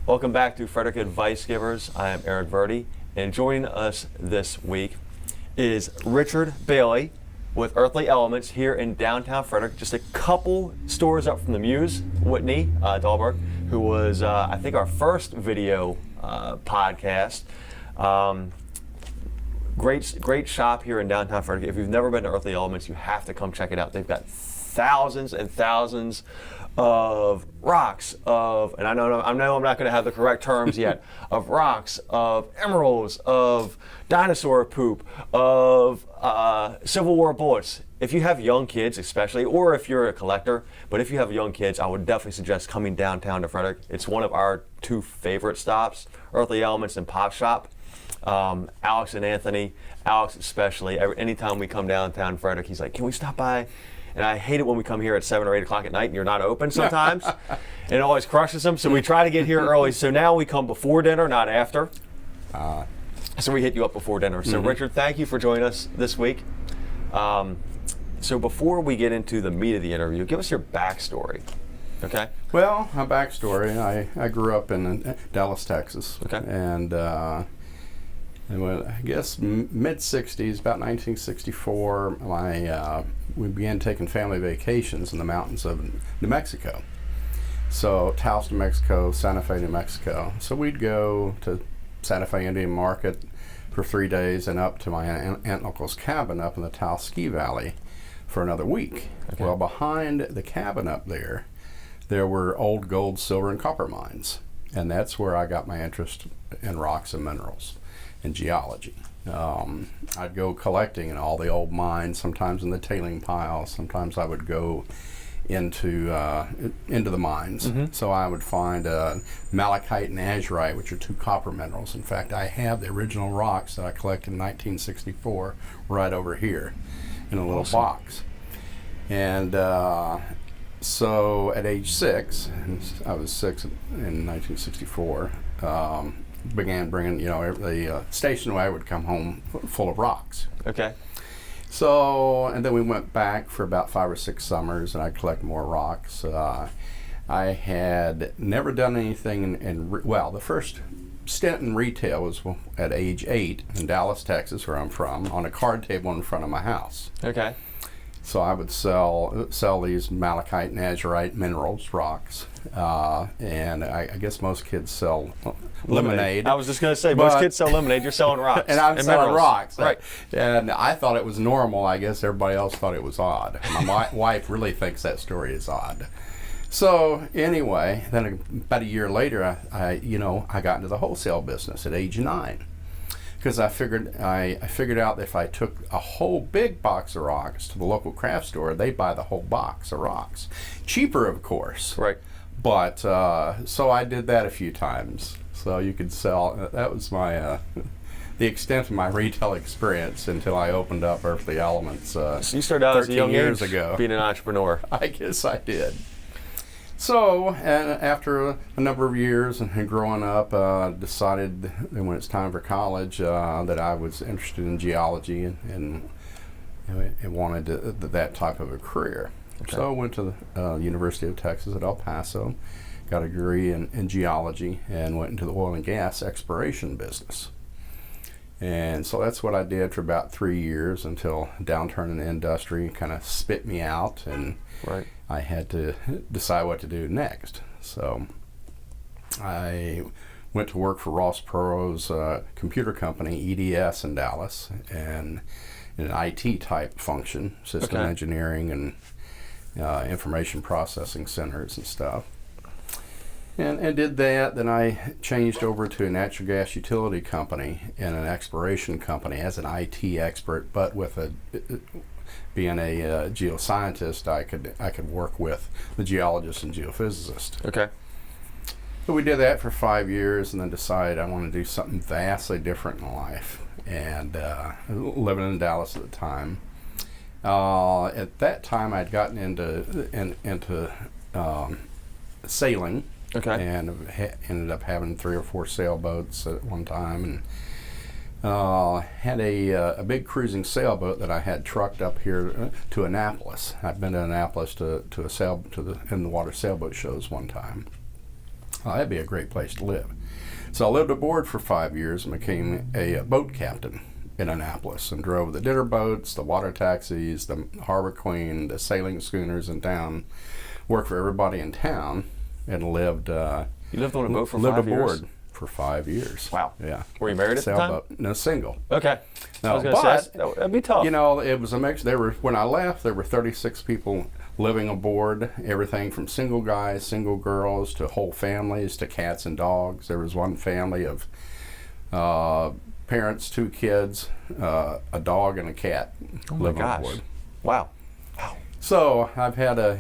Welcome back to Frederick Advice Givers. I am Eric Verdi, and joining us this week is Richard Bailey with Earthly Elements here in downtown Frederick, just a couple stores up from the Muse, Whitney Dahlberg, who was, I think, our first video podcast. Great shop here in downtown Frederick. If you've never been to Earthly Elements, you have to come check it out. They've got thousands and thousands of rocks, and I know I'm not going to have the correct terms yet, of rocks, of emeralds, of dinosaur poop, of Civil War bullets. If you have young kids especially, or if you're a collector, but if you have young kids, I would definitely suggest coming downtown to Frederick. It's one of our two favorite stops, Earthly Elements and Pop Shop. Alex and Anthony, Alex especially, anytime we come downtown Frederick, he's like, can we stop by? And I hate it when we come here at 7 or 8 o'clock at night and you're not open sometimes. And it always crushes them. So we try to get here early. So now we come before dinner, not after. So we hit you up before dinner. So Richard, thank you for joining us this week. So before we get into the meat of the interview, give us your backstory. Okay. Well, my backstory, I grew up in Dallas, Texas. Okay. And I guess mid-'60s, about 1964, we began taking family vacations in the mountains of New Mexico. So Taos, New Mexico, Santa Fe, New Mexico. So we'd go to Santa Fe Indian Market for 3 days and up to my aunt and uncle's cabin up in the Taos Ski Valley for another week. Okay. Well, behind the cabin up there were old gold, silver, and copper mines. And that's where I got my interest in rocks and minerals and geology. I'd go collecting in all the old mines, sometimes in the tailing piles, sometimes I would go into the mines. So I would find malachite and azurite, which are two copper minerals. In fact, I have the original rocks that I collected in 1964 right over here in a little box. And so at age 6, I was 6 in 1964, began bringing, the station wagon would come home full of rocks. Okay. So, and then we went back for about 5 or 6 summers, and I'd collect more rocks. I had never done anything the first stint in retail was at age 8 in Dallas, Texas, where I'm from, on a card table in front of my house. Okay. So I would sell these malachite and azurite minerals, rocks, and I guess most kids sell lemonade. I was just going to say, most kids sell lemonade. You're selling rocks. And I'm selling rocks. Right. And I thought it was normal. I guess everybody else thought it was odd. My wife really thinks that story is odd. So anyway, then about a year later, I got into the wholesale business at age 9. Because I figured out that if I took a whole big box of rocks to the local craft store, they buy the whole box of rocks. Cheaper, of course. Right. But, so I did that a few times. So you could sell, that was my, the extent of my retail experience until I opened up Earthly Elements So you started out as a young years age ago. being an entrepreneur. I guess I did. So, and after a number of years and growing up, decided that when it's time for college that I was interested in geology and wanted that type of a career. Okay. So I went to the University of Texas at El Paso, got a degree in geology, and went into the oil and gas exploration business. And so that's what I did for about 3 years until downturn in the industry kind of spit me out, and Right. I had to decide what to do next. So I went to work for Ross Perot's computer company, EDS, in Dallas, and in an IT type function, system engineering and information processing centers and stuff. And did that. Then I changed over to a natural gas utility company and an exploration company as an IT expert, but with being a geoscientist, I could work with the geologist and geophysicist. Okay. So we did that for 5 years, and then decided I want to do something vastly different in life. And living in Dallas at the time. At that time, I'd gotten into sailing. Okay. And ended up having 3 or 4 sailboats at one time, and had a big cruising sailboat that I had trucked up here to Annapolis. I've been to Annapolis to the in the water sailboat shows one time, Oh, that'd be a great place to live. So I lived aboard for 5 years and became a boat captain in Annapolis and drove the dinner boats, the water taxis, the Harbor Queen, the sailing schooners in town, worked for everybody in town, and lived. You lived on a boat for lived 5 aboard years? for 5 years. Wow. Yeah. Were you married at the time? Sailboat. No, single. Okay. No, I was going to but, say, that'd be tough. You know, it was a mix. There were, when I left, there were 36 people living aboard, everything from single guys, single girls, to whole families, to cats and dogs. There was one family of parents, 2 kids, a dog, and a cat living aboard. Wow. So I've had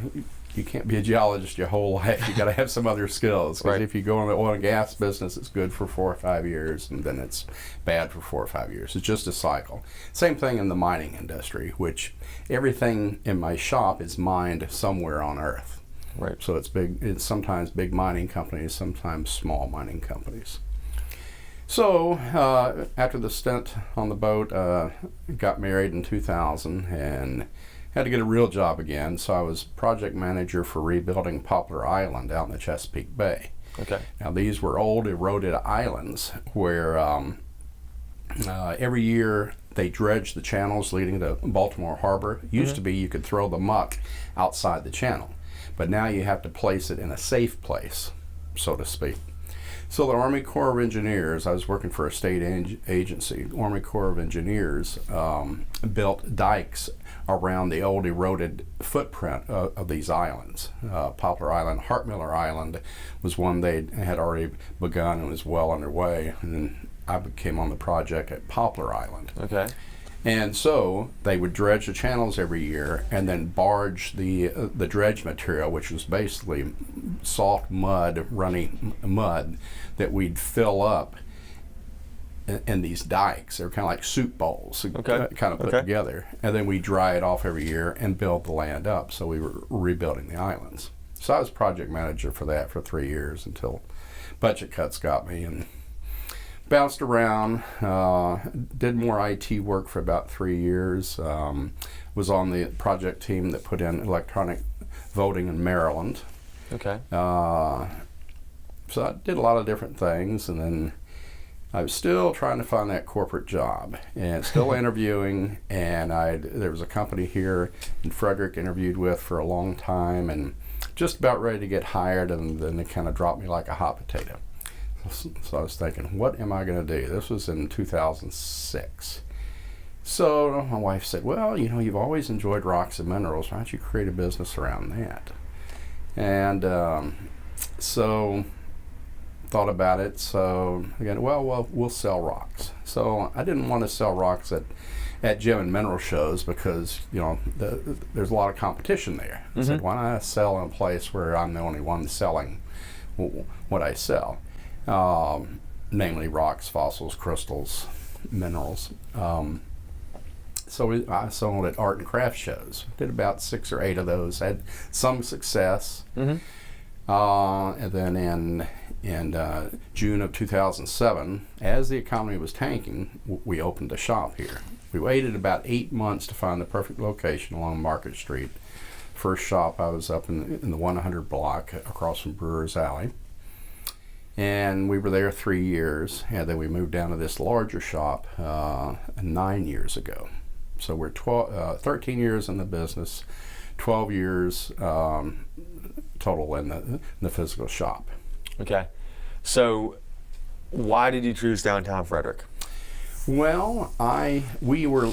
you can't be a geologist your whole life. You got to have some other skills. Because Right. if you go in the oil and gas business, it's good for 4 or 5 years, and then it's bad for 4 or 5 years. It's just a cycle. Same thing in the mining industry, which everything in my shop is mined somewhere on Earth. Right. So it's big. It's sometimes big mining companies, sometimes small mining companies. So after the stint on the boat, got married in 2000 and had to get a real job again. So I was project manager for rebuilding Poplar Island out in the Chesapeake Bay. Okay. Now these were old eroded islands where every year they dredged the channels leading to Baltimore Harbor. It used to be you could throw the muck outside the channel, but now you have to place it in a safe place, so to speak. So the Army Corps of Engineers, I was working for a state agency, Army Corps of Engineers built dikes around the old eroded footprint of these islands. Poplar Island, Hartmiller Island was one they had already begun and was well underway, and then I came on the project at Poplar Island. Okay. And so they would dredge the channels every year and then barge the dredge material, which was basically soft mud, runny mud, that we'd fill up in these dikes. They were kind of like soup bowls, Okay. kind of put Okay. together. And then we dry it off every year and build the land up. So we were rebuilding the islands. So I was project manager for that for 3 years until budget cuts got me, and bounced around, did more IT work for about 3 years, was on the project team that put in electronic voting in Maryland. Okay. So I did a lot of different things, and then I was still trying to find that corporate job and still interviewing, and there was a company here in Frederick interviewed with for a long time and just about ready to get hired, and then they kind of dropped me like a hot potato. So I was thinking, what am I going to do? This was in 2006. So my wife said, well, you know, you've always enjoyed rocks and minerals. Why don't you create a business around that? And so thought about it. So again, well, we'll sell rocks. So I didn't want to sell rocks at gem and mineral shows because, you know, there's a lot of competition there. I said, why not sell in a place where I'm the only one selling what I sell? Namely rocks, fossils, crystals, minerals. So I sold at art and craft shows. Did about 6 or 8 of those. Had some success. And then in June of 2007, as the economy was tanking, we opened a shop here. We waited about 8 months to find the perfect location along Market Street. First shop, I was up in the 100 block across from Brewers Alley. And we were there 3 years, and then we moved down to this larger shop 9 years ago. So we're 13 years in the business, 12 years total in the physical shop. Okay. So why did you choose downtown Frederick? Well, we were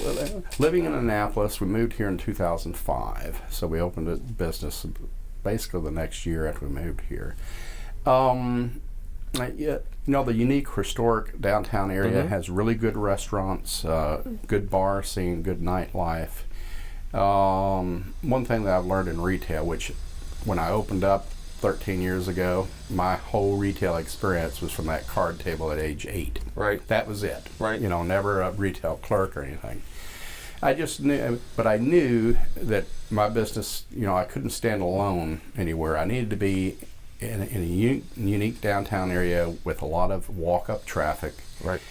living in Annapolis. We moved here in 2005, so we opened a business basically the next year after we moved here. You know, the unique historic downtown area has really good restaurants, good bar scene, good nightlife. One thing that I've learned in retail, which when I opened up 13 years ago, my whole retail experience was from that card table at age 8. Right. That was it. Right. You know, never a retail clerk or anything. I just knew, but I knew that my business, you know, I couldn't stand alone anywhere. I needed to be in a unique downtown area with a lot of walk-up traffic. Right.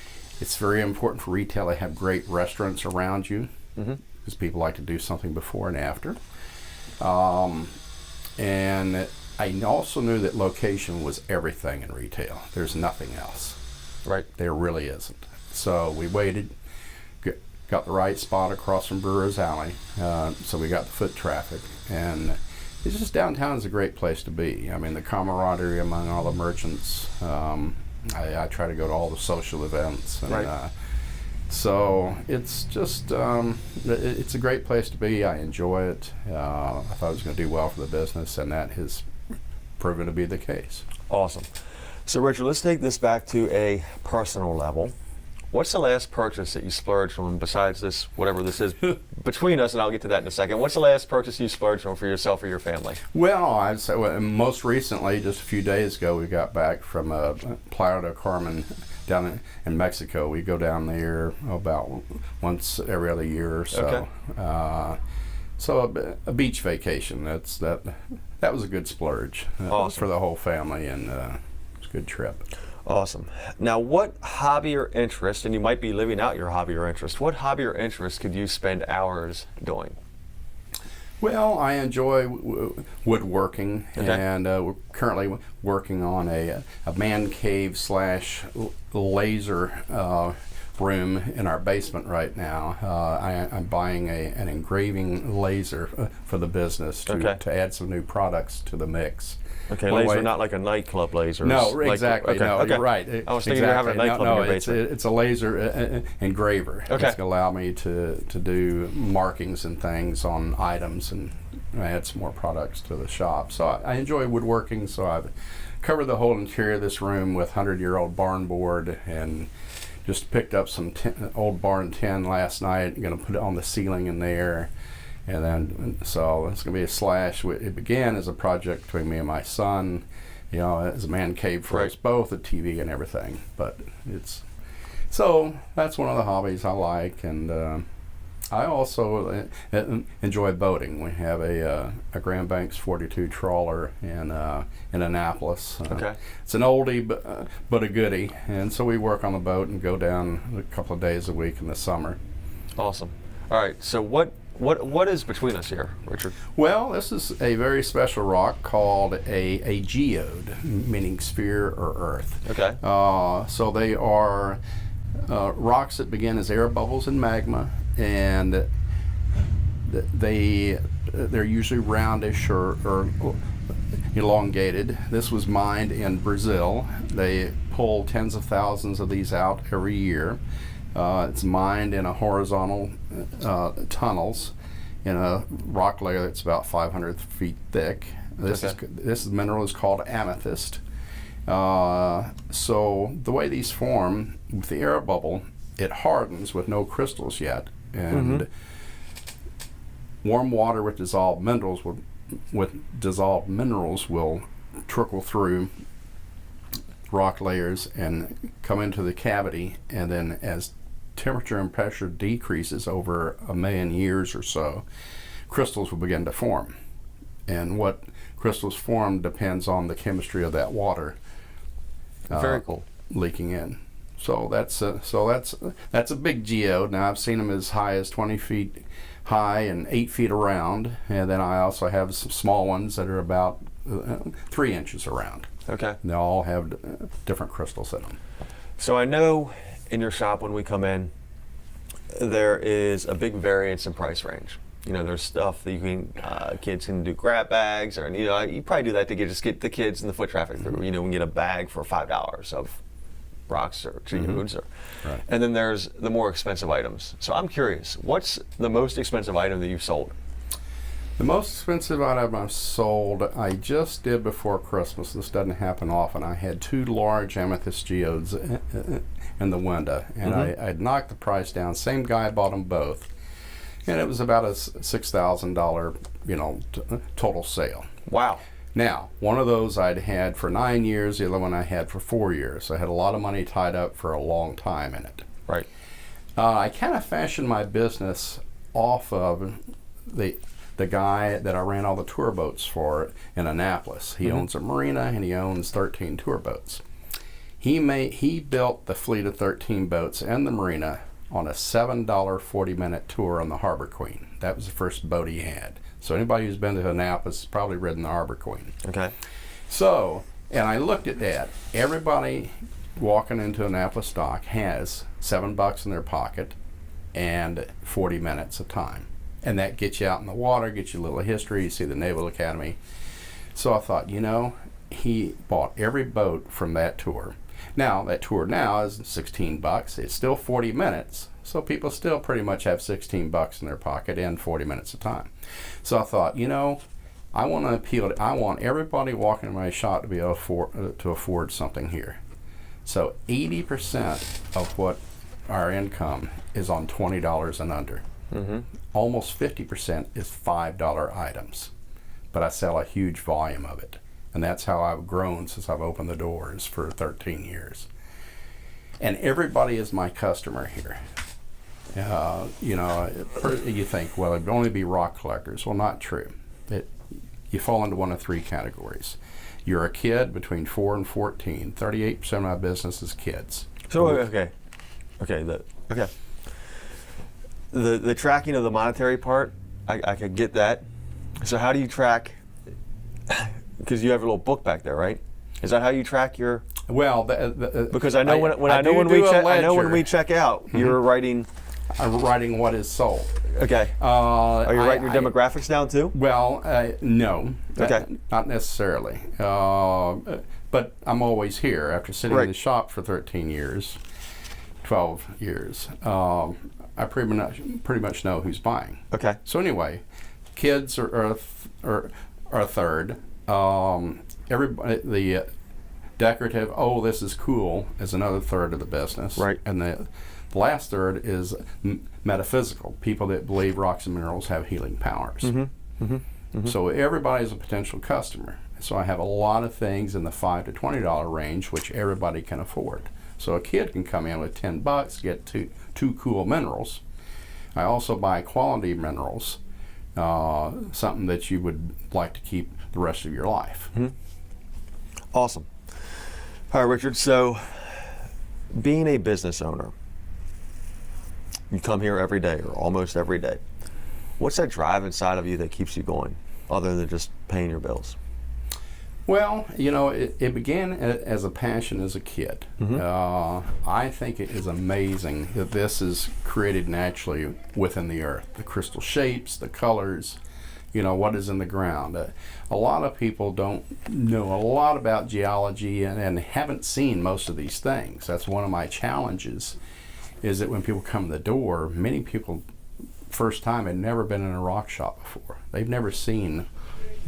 It's very important for retail to have great restaurants around you because people like to do something before and after. And I also knew that location was everything in retail. There's nothing else. Right. There really isn't. So we waited, got the right spot across from Brewers Alley, so we got the foot traffic. And it's just, downtown is a great place to be. I mean, the camaraderie among all the merchants. I try to go to all the social events. And, Right. So it's just, it's a great place to be. I enjoy it. I thought I was going to do well for the business, and that has proven to be the case. Awesome. So Richard, let's take this back to a personal level. What's the last purchase that you splurged on besides this, whatever this is, between us, and I'll get to that in a second. What's the last purchase you splurged on for yourself or your family? Well, I'd say most recently, just a few days ago, we got back from Playa del Carmen down in Mexico. We go down there about once every other year or so. Okay. So a beach vacation. That was a good splurge Awesome. for the whole family, and it's a good trip. Awesome. Now, what hobby or interest, and you might be living out your hobby or interest, what hobby or interest could you spend hours doing? Well, I enjoy woodworking, Okay. and we're currently working on a man cave / laser room in our basement right now. I'm buying an engraving laser for the business Okay. to add some new products to the mix. Okay, One laser, way- not like a nightclub laser. No, Like- exactly. okay, No, okay. you're right. I was thinking you're having a nightclub in your basement. It's a laser engraver. Okay. It's going to allow me to do markings and things on items and add some more products to the shop. So I enjoy woodworking, so I've covered the whole interior of this room with 100-year-old barn board, and just picked up some old barn tin last night. I'm going to put it on the ceiling in there. And then, so it's going to be a slash. It began as a project between me and my son, as a man cave for us Right. both, a TV and everything. But so that's one of the hobbies I like. And I also enjoy boating. We have a Grand Banks 42 trawler in Annapolis. Okay. It's an oldie, but a goodie. And so we work on the boat and go down a couple of days a week in the summer. Awesome. All right, so what is between us here, Richard? Well, this is a very special rock called a geode, meaning sphere or earth. Okay. So they are rocks that begin as air bubbles and magma, and they're usually roundish or elongated. This was mined in Brazil. They pull tens of thousands of these out every year. It's mined in a horizontal tunnels in a rock layer that's about 500 feet thick. This mineral is called amethyst. So the way these form with the air bubble, it hardens with no crystals yet, and warm water with dissolved minerals will trickle through rock layers and come into the cavity, and then as temperature and pressure decreases over 1 million years or so, crystals will begin to form. And what crystals form depends on the chemistry of that water Very cool. leaking in. So that's a big geode. Now I've seen them as high as 20 feet high and 8 feet around, and then I also have some small ones that are about 3 inches around. Okay. They all have different crystals in them. So I know in your shop when we come in, there is a big variance in price range. There's stuff that you can, kids can do grab bags, or you probably do that to just get the kids and the foot traffic through. We can get a bag for $5 of rocks or geodes, Right. and then there's the more expensive items. So I'm curious, what's the most expensive item that you've sold? The most expensive item I've sold, I just did before Christmas. This doesn't happen often. I had 2 large amethyst geodes in the window, and I'd knocked the price down. Same guy bought them both, and it was about a $6,000, total sale. Wow. Now, one of those I'd had for 9 years, the other one I had for 4 years. So I had a lot of money tied up for a long time in it. Right. I kind of fashioned my business off of the guy that I ran all the tour boats for in Annapolis. He owns a marina, and he owns 13 tour boats. He built the fleet of 13 boats and the marina on a $7 40-minute tour on the Harbor Queen. That was the first boat he had. So anybody who's been to Annapolis has probably ridden the Arbor Queen. Okay. So, and I looked at that. Everybody walking into Annapolis Dock has $7 in their pocket and 40 minutes of time. And that gets you out in the water, gets you a little history, you see the Naval Academy. So I thought, he bought every boat from that tour. Now, that tour now is $16. It's still 40 minutes, so people still pretty much have $16 in their pocket and 40 minutes of time. So I thought, I want to appeal I want everybody walking in my shop to be able to afford something here. So 80% of what our income is on $20 and under. Mm-hmm. Almost 50% is $5 items, but I sell a huge volume of it. And that's how I've grown since I've opened the doors for 13 years. And everybody is my customer here. You think, well, it'd only be rock collectors. Well, not true. You fall into one of three categories. You're a kid between 4 and 14. 38% of my business is kids. So, okay. The tracking of the monetary part, I could get that. So how do you track? Because you have a little book back there, right? Is that how you track your? Well, because I know when we check out, Mm-hmm. you're writing. I'm writing what is sold. Okay. Are you writing your demographics down too? Well, no. Okay. Not necessarily. But I'm always here after sitting in the shop for 13 years, 12 years. I pretty much know who's buying. Okay. So anyway, kids are a third. Everybody, the decorative, this is cool, is another third of the business. Right. And the last third is metaphysical, people that believe rocks and minerals have healing powers. Mm-hmm. Mm-hmm. Mm-hmm. So everybody's a potential customer. So I have a lot of things in the $5 to $20 range, which everybody can afford. So a kid can come in with $10, get two cool minerals. I also buy quality minerals, something that you would like to keep the rest of your life. Mm-hmm. Awesome. All right, Richard. So being a business owner, you come here every day or almost every day. What's that drive inside of you that keeps you going other than just paying your bills? Well, it began as a passion as a kid. Mm-hmm. I think it is amazing that this is created naturally within the earth. The crystal shapes, the colors, what is in the ground. A lot of people don't know a lot about geology and haven't seen most of these things. That's one of my challenges, is that when people come to the door, many people, first time, had never been in a rock shop before. They've never seen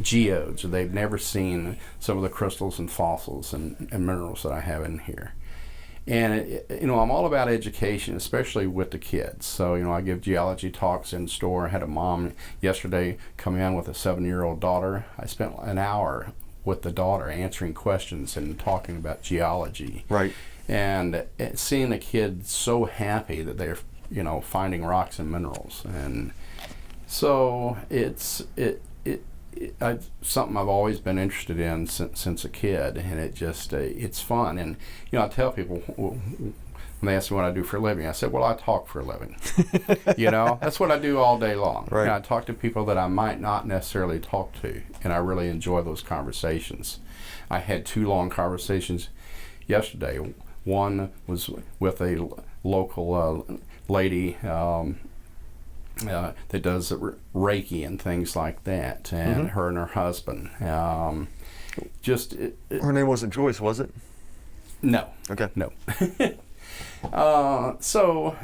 geodes, or they've never seen some of the crystals and fossils and minerals that I have in here. And I'm all about education, especially with the kids. So I give geology talks in store. I had a mom yesterday come in with a 7-year-old daughter. I spent an hour with the daughter answering questions and talking about geology. Right. And seeing the kids so happy that they're finding rocks and minerals. And so it's something I've always been interested in since a kid, and it just it's fun. And I tell people when they ask me what I do for a living, I said, well, I talk for a living. That's what I do all day long. Right. I talk to people that I might not necessarily talk to, and I really enjoy those conversations. I had 2 long conversations yesterday. One was with a local lady that does Reiki and things like that, and mm-hmm. her and her husband. Her name wasn't Joyce, was it? No. Okay. No. So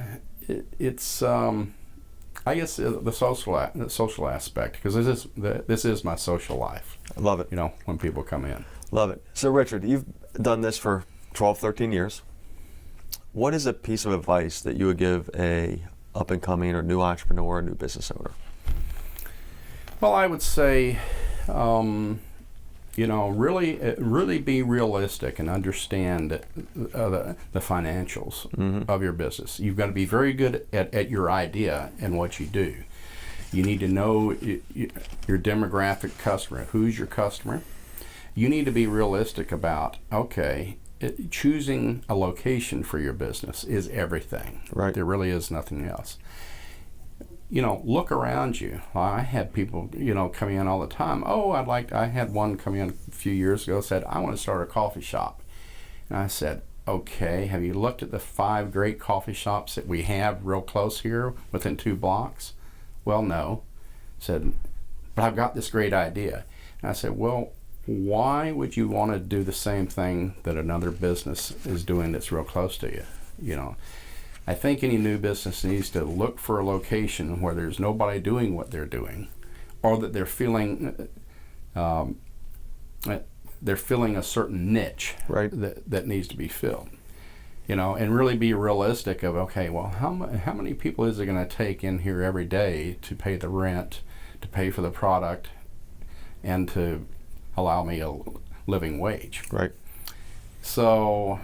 it's I guess the social aspect, because this is my social life. I love it. When people come in. Love it. So Richard, you've done this for 12, 13 years. What is a piece of advice that you would give a up-and-coming or new entrepreneur, new business owner? Well, I would say, really be realistic and understand the financials mm-hmm. of your business. You've got to be very good at your idea and what you do. You need to know your demographic customer. Who's your customer? You need to be realistic about, choosing a location for your business is everything. Right. There really is nothing else. look around you. I had people, coming in all the time. Oh, I had one come in a few years ago, said, I want to start a coffee shop. And I said, okay, have you looked at the 5 great coffee shops that we have real close here within 2 blocks? Well, no. Said, but I've got this great idea. And I said, well, why would you want to do the same thing that another business is doing that's real close to you? I think any new business needs to look for a location where there's nobody doing what they're doing, or that they're filling a certain niche Right. that needs to be filled. And really be realistic of, okay, well, how many people is it going to take in here every day to pay the rent, to pay for the product, and to allow me a living wage? Right. So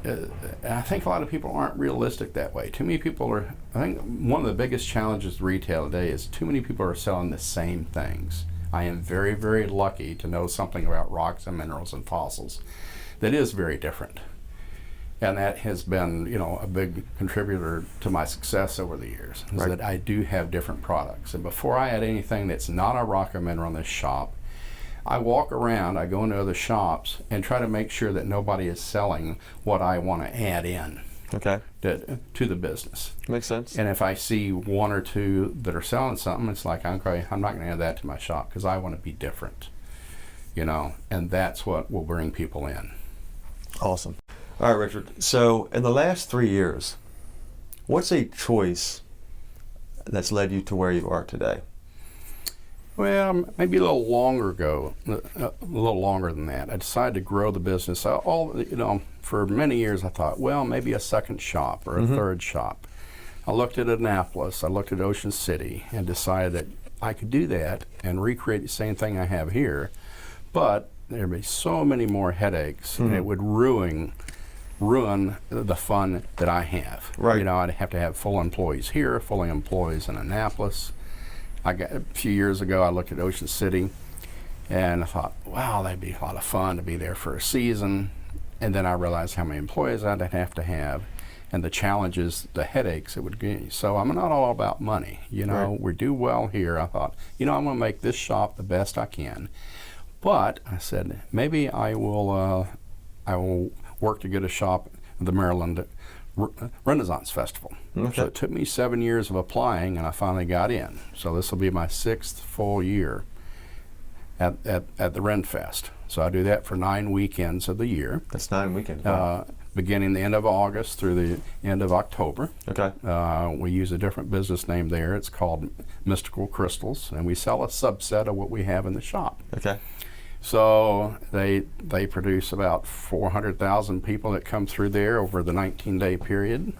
I think a lot of people aren't realistic that way. Too many people are, I think one of the biggest challenges of retail today is too many people are selling the same things. I am very, very lucky to know something about rocks and minerals and fossils that is very different. And that has been, a big contributor to my success over the years, is Right. that I do have different products. And before I add anything that's not a rock or mineral in this shop, I walk around, I go into other shops, and try to make sure that nobody is selling what I want to add in Okay. to the business. Makes sense. And if I see 1 or 2 that are selling something, it's like, okay, I'm not going to add that to my shop because I want to be different, and that's what will bring people in. Awesome. All right, Richard. So in the last 3 years, what's a choice that's led you to where you are today? Well, maybe a little longer ago, a little longer than that, I decided to grow the business. For many years I thought, well, maybe a second shop or a third shop. I looked at Annapolis, I looked at Ocean City, and decided that I could do that and recreate the same thing I have here, but there'd be so many more headaches, and it would ruin the fun that I have. Right. I'd have to have full employees here, full employees in Annapolis. A few years ago, I looked at Ocean City, and I thought, wow, that'd be a lot of fun to be there for a season. And then I realized how many employees I'd have to have, and the challenges, the headaches it would give me. So I'm not all about money. Right. We do well here. I thought, I'm going to make this shop the best I can. But I said, maybe I will work to get a shop at the Maryland Renaissance Festival. Okay. So it took me 7 years of applying, and I finally got in. So this will be my 6th full year at the Ren Fest. So I do that for 9 weekends of the year, That's 9 weekends. beginning the end of August through the end of October. Okay. We use a different business name there. It's called Mystical Crystals, and we sell a subset of what we have in the shop. Okay. So they produce about 400,000 people that come through there over the 19-day period,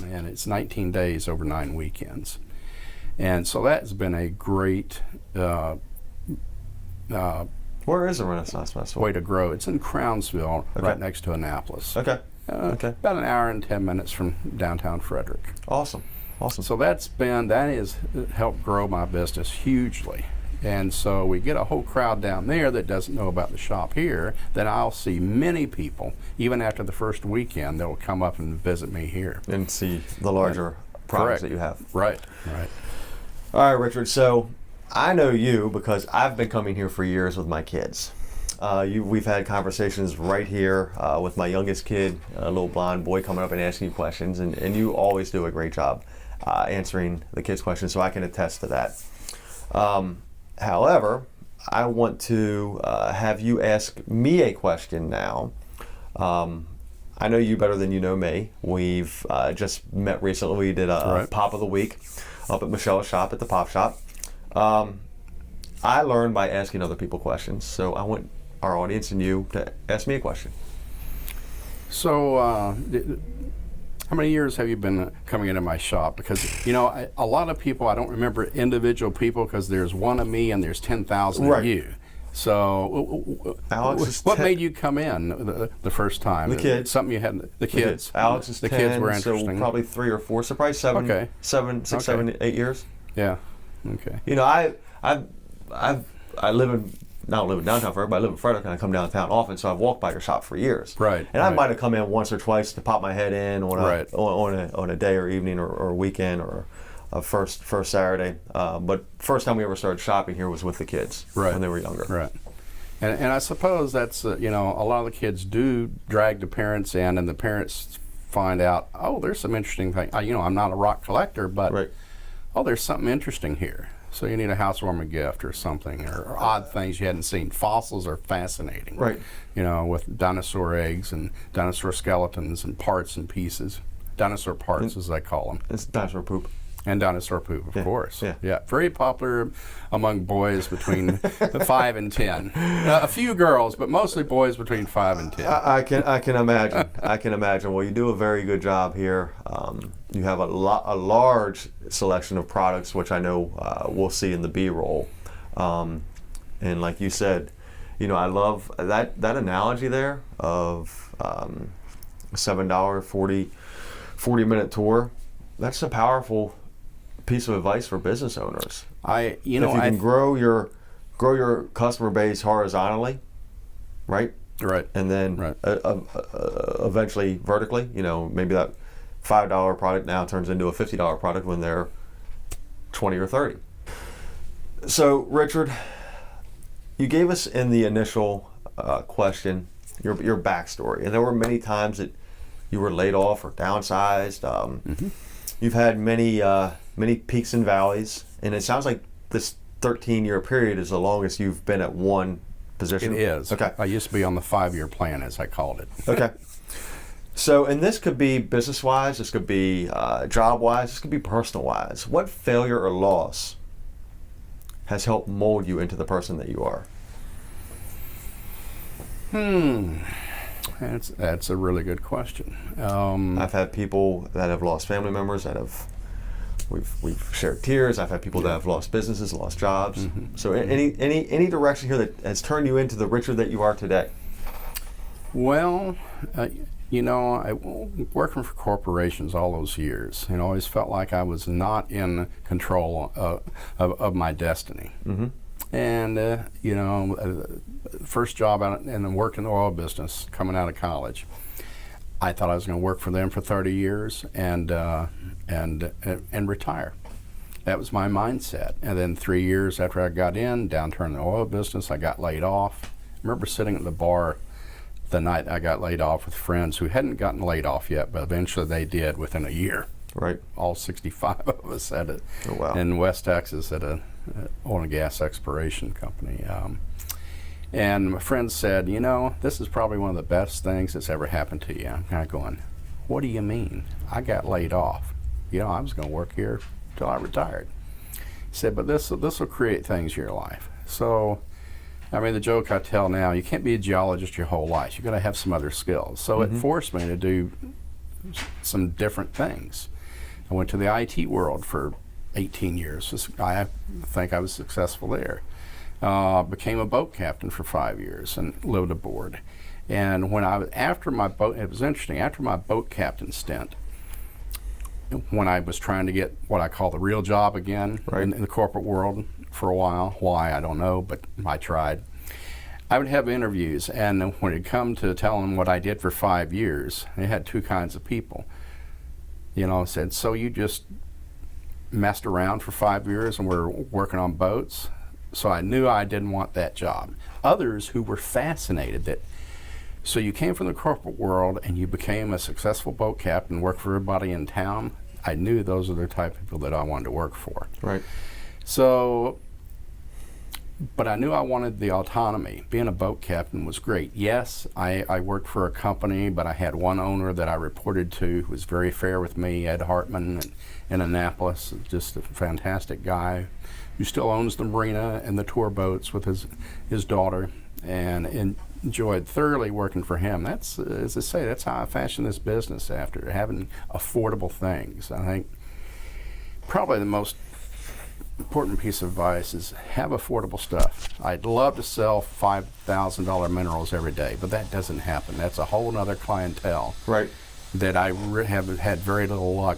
and it's 19 days over 9 weekends. And so that's been a great Where is the Renaissance Festival? way to grow. It's in Crownsville, Okay. right next to Annapolis. Okay. Okay. About an hour and 10 minutes from downtown Frederick. Awesome. Awesome. So that has helped grow my business hugely. And so we get a whole crowd down there that doesn't know about the shop here. Then I'll see many people, even after the first weekend, they'll come up and visit me here. And see the larger products Correct. that you have. Right. All right, Richard. So I know you because I've been coming here for years with my kids. We've had conversations right here with my youngest kid, a little blonde boy, coming up and asking you questions, and you always do a great job answering the kids' questions, so I can attest to that. However, I want to have you ask me a question now. I know you better than you know me. We've just met recently. We did a Right. Pop of the Week up at Michelle's shop at the Pop Shop. I learn by asking other people questions, so I want our audience and you to ask me a question. So how many years have you been coming into my shop? Because, a lot of people, I don't remember individual people because there's one of me and there's 10,000 Right. of you. So Alex is what 10 made you come in the first time? The kids. Something you had, the kids. Alex is the 10, kids were interesting. so probably 3 or 4, so probably 7, Okay. 6, Okay. 7, 8 years. Yeah. Okay. I live in, I don't live in downtown Frederick, but I live in Frederick and I come downtown often, so I've walked by your shop for years. Right, And I right. might have come in once or twice to pop my head in on a Right. on a day or evening or weekend or first Saturday. But first time we ever started shopping here was with the kids when they were younger. Right. And I suppose that's, a lot of the kids do drag the parents in, and the parents find out, oh, there's some interesting thing. I'm not a rock collector, but, oh, there's something interesting here. So you need a housewarming gift or something, or odd things you hadn't seen. Fossils are fascinating. Right. With dinosaur eggs and dinosaur skeletons and parts and pieces. Dinosaur parts, as I call them. It's dinosaur poop. And dinosaur poop, of course. Yeah. Very popular among boys between 5 and 10. A few girls, but mostly boys between 5 and 10. I can imagine. I can imagine. Well, you do a very good job here. You have a large selection of products, which I know we'll see in the B-roll. And like you said, I love that analogy there of a $7 40-minute tour. That's a powerful piece of advice for business owners. If you can grow your customer base horizontally, right, and then eventually vertically, maybe that $5 product now turns into a $50 product when they're 20 or 30. So Richard, you gave us in the initial question your backstory, and there were many times that you were laid off or downsized. You've had many peaks and valleys, and it sounds like this 13-year period is the longest you've been at one position. It is. Okay. I used to be on the 5-year plan, as I called it. Okay. So, and this could be business-wise, this could be job-wise, this could be personal-wise. What failure or loss has helped mold you into the person that you are? That's a really good question. I've had people that have lost family members we've shared tears. I've had people that have lost businesses, lost jobs. So any direction here that has turned you into the Richard that you are today? Well, I working for corporations all those years, I always felt like I was not in control of my destiny. And first job out and worked in the oil business coming out of college. I thought I was going to work for them for 30 years and retire. That was my mindset. And then 3 years after I got in, downturn in the oil business, I got laid off. I remember sitting at the bar the night I got laid off with friends who hadn't gotten laid off yet, but eventually they did within a year. Right. All 65 of us at it. Oh, wow. In West Texas at a oil and gas exploration company. And my friend said, this is probably one of the best things that's ever happened to you. I'm kind of going, what do you mean? I got laid off. I was going to work here till I retired. He said, but this will create things in your life. So, the joke I tell now, you can't be a geologist your whole life. You've got to have some other skills. So it forced me to do some different things. I went to the IT world for 18 years. I think I was successful there. Became a boat captain for 5 years and lived aboard. And after my boat captain stint, when I was trying to get what I call the real job again in the corporate world for a while, why I don't know, but I tried. I would have interviews, and when it come to telling them what I did for 5 years, they had two kinds of people. Said, so you just messed around for 5 years and were working on boats? So I knew I didn't want that job. Others who were fascinated so you came from the corporate world and you became a successful boat captain, worked for everybody in town. I knew those are the type of people that I wanted to work for. Right. So, but I knew I wanted the autonomy. Being a boat captain was great. Yes, I worked for a company, but I had one owner that I reported to who was very fair with me, Ed Hartman in Annapolis, just a fantastic guy who still owns the marina and the tour boats with his daughter, and enjoyed thoroughly working for him. That's, as I say, that's how I fashioned this business after having affordable things. I think probably the most important piece of advice is have affordable stuff. I'd love to sell $5,000 minerals every day, but that doesn't happen. That's a whole other clientele. Right. That I have had very little luck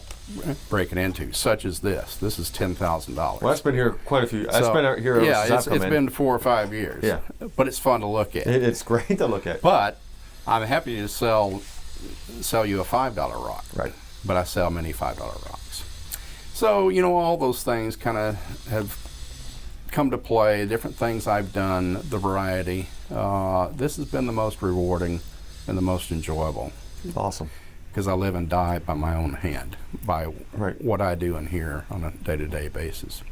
breaking into, such as this. This is $10,000. Well, I've been here quite a few. I've been here. Yeah, it's been 4 or 5 years. Yeah, but it's fun to look at. It's great to look at. But I'm happy to sell you a $5 rock. Right. But I sell many $5 rocks. So, all those things kind of have come to play, different things I've done, the variety. This has been the most rewarding and the most enjoyable Awesome. because I live and die by my own hand, by Right. what I do in here on a day-to-day basis.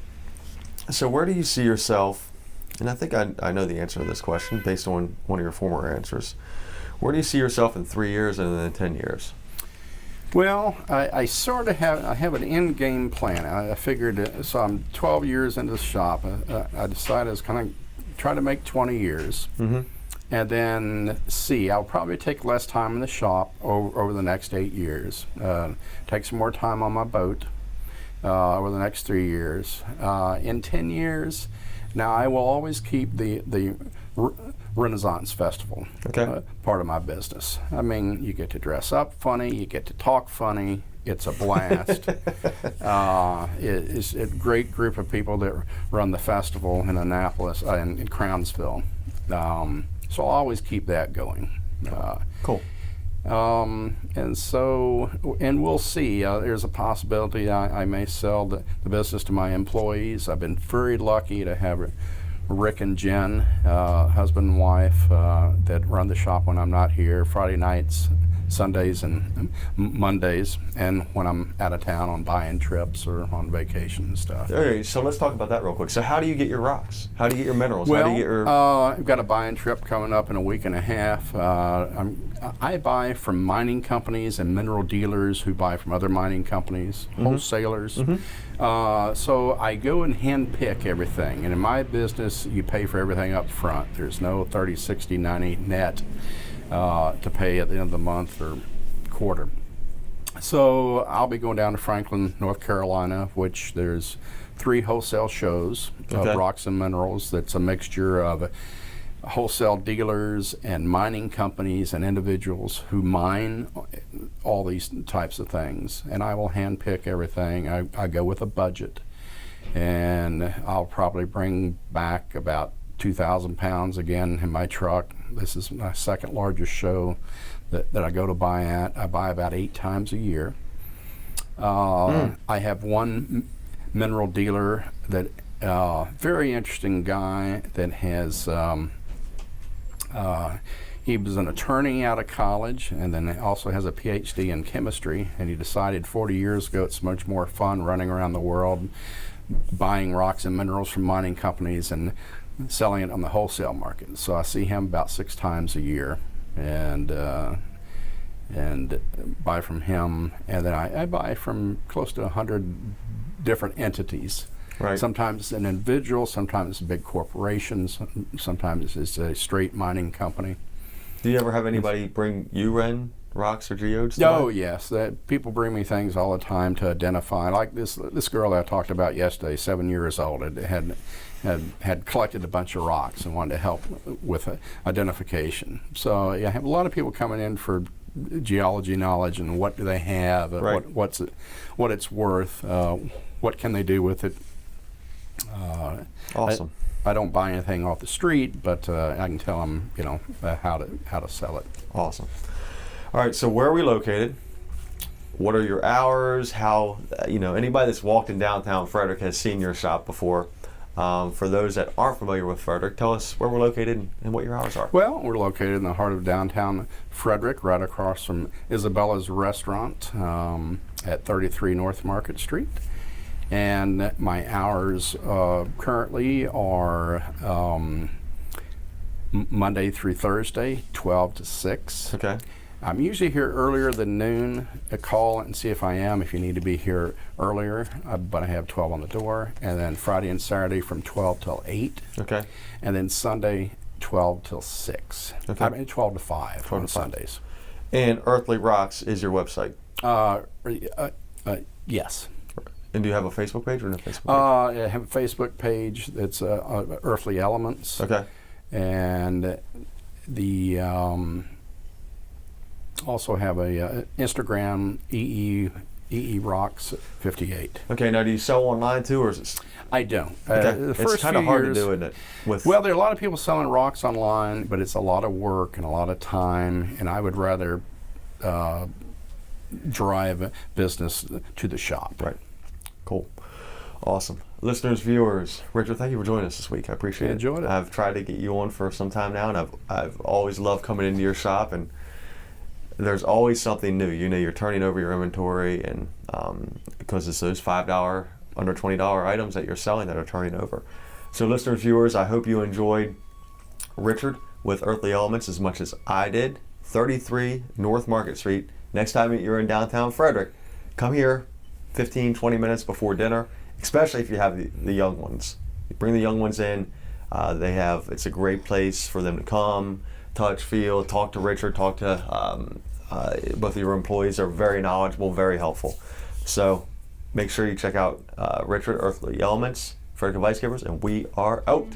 So where do you see yourself, and I think I know the answer to this question based on one of your former answers. Where do you see yourself in 3 years and then 10 years? Well, I sort of have an end game plan. I figured, so I'm 12 years into the shop. I decided I was kind of try to make 20 years. Mm-hmm. And then see, I'll probably take less time in the shop over the next 8 years. Take some more time on my boat over the next 3 years. In 10 years, now I will always keep the Renaissance Festival Okay. part of my business. I mean, you get to dress up funny, you get to talk funny. It's a blast. It's a great group of people that run the festival in Annapolis, in Crownsville. So I'll always keep that going. Cool. And we'll see. There's a possibility I may sell the business to my employees. I've been very lucky to have Rick and Jen, husband and wife, that run the shop when I'm not here, Friday nights, Sundays, and Mondays, and when I'm out of town on buying trips or on vacation and stuff. Okay, so let's talk about that real quick. So how do you get your rocks? How do you get your minerals? How Well, do you get your... I've got a buying trip coming up in a week and a half. I buy from mining companies and mineral dealers who buy from other mining companies, wholesalers. So I go and hand pick everything. And in my business, you pay for everything up front. There's no 30, 60, 90 net to pay at the end of the month or quarter. So I'll be going down to Franklin, North Carolina, which there's 3 wholesale shows Okay. of rocks and minerals. That's a mixture of wholesale dealers and mining companies and individuals who mine all these types of things. And I will hand pick everything. I go with a budget, and I'll probably bring back about 2,000 pounds again in my truck. This is my second largest show that I go to buy at. I buy about 8 times a year. I have one mineral dealer that very interesting guy that has he was an attorney out of college and then also has a PhD in chemistry, and he decided 40 years ago it's much more fun running around the world buying rocks and minerals from mining companies and selling it on the wholesale market. So I see him about 6 times a year and buy from him, and then I buy from close to 100 different entities. Right. Sometimes it's an individual, sometimes it's big corporations, sometimes it's a straight mining company. Do you ever have anybody bring you in rocks or geodes? Oh yes, people bring me things all the time to identify. Like this girl that I talked about yesterday, 7 years old, had collected a bunch of rocks and wanted to help with identification. So yeah, I have a lot of people coming in for geology knowledge and what do they have, Right. what it's worth, what can they do with it. Awesome. I don't buy anything off the street, but I can tell them, how to sell it. Awesome. All right, so where are we located? What are your hours? How, anybody that's walked in downtown Frederick has seen your shop before. For those that aren't familiar with Frederick, tell us where we're located and what your hours are. Well, we're located in the heart of downtown Frederick, right across from Isabella's Restaurant at 33 North Market Street. And my hours currently are Monday through Thursday, 12 to 6. Okay. I'm usually here earlier than noon. Call and see if I am, if you need to be here earlier. But I have 12 on the door. And then Friday and Saturday from 12 till 8. Okay. And then Sunday, 12 till 6. Okay. I mean, 12 to 5 12 on to 5. Sundays. And Earthly Rocks is your website. Yes. And do you have a Facebook page or no Facebook page? I have a Facebook page that's Earthly Elements. Okay. And the also have a Instagram EE Rocks 58. Okay. Now, do you sell online too, or is it? I don't. Okay. The It's first kind of few hard years, to do, isn't it? Well, there are a lot of people selling rocks online, but it's a lot of work and a lot of time, and I would rather drive business to the shop. Right. Cool. Awesome. Listeners, viewers, Richard, thank you for joining us this week. I appreciate it. Enjoyed it. I've tried to get you on for some time now, and I've always loved coming into your shop, and there's always something new. You know, you're turning over your inventory, and because it's those $5, under $20 items that you're selling that are turning over. So listeners, viewers, I hope you enjoyed Richard with Earthly Elements as much as I did. 33 North Market Street. Next time you're in downtown Frederick, come here 15, 20 minutes before dinner, especially if you have the young ones. You bring the young ones in. It's a great place for them to come, touch, feel, talk to Richard, talk to both of your employees. Are very knowledgeable, very helpful. So make sure you check out Richard, Earthly Elements, Frederick Advice Givers, and we are out.